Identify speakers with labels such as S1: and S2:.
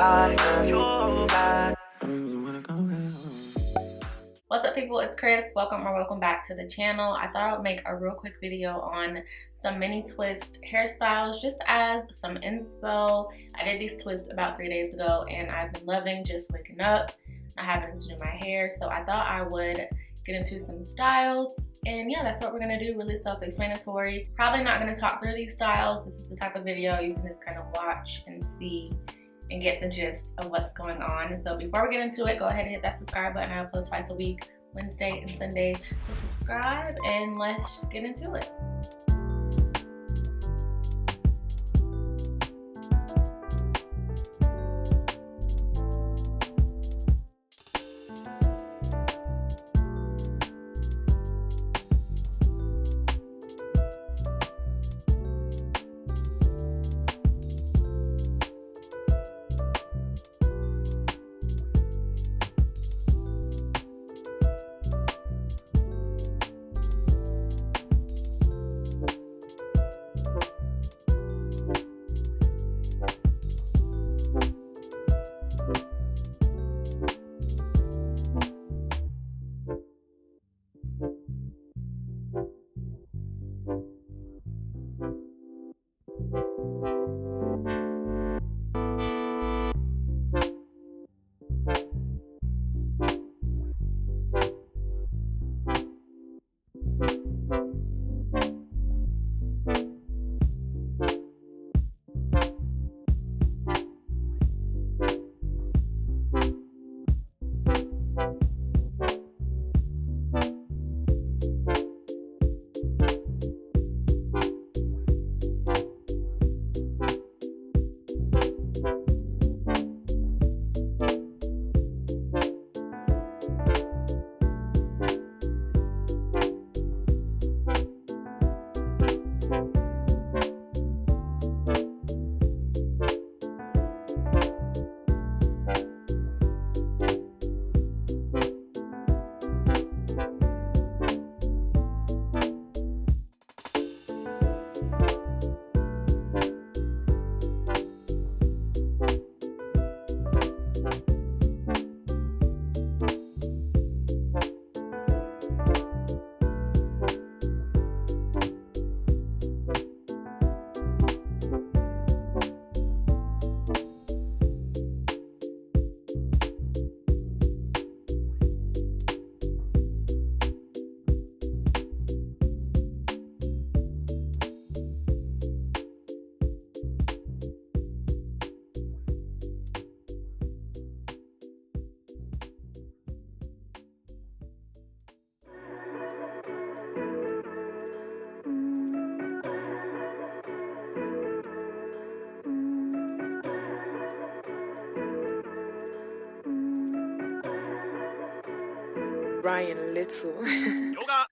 S1: body, girl, you're bad. I don't even wanna go home.
S2: What's up, people? It's Chris. Welcome back to the channel. I thought I would make a real quick video on some mini twist hairstyles just as some inspo. I did these twists about 3 days ago and I've been loving just waking up, not having to do my hair, so I thought I would get into some styles. And yeah, that's what we're gonna do, really self-explanatory. Probably not gonna talk through these styles. This is the type of video you can just kind of watch and see and get the gist of what's going on. So before we get into it, go ahead and hit that subscribe button. I upload twice a week, Wednesday and Sunday. So subscribe and let's get into it.
S3: Brian Little.
S1: Yoga.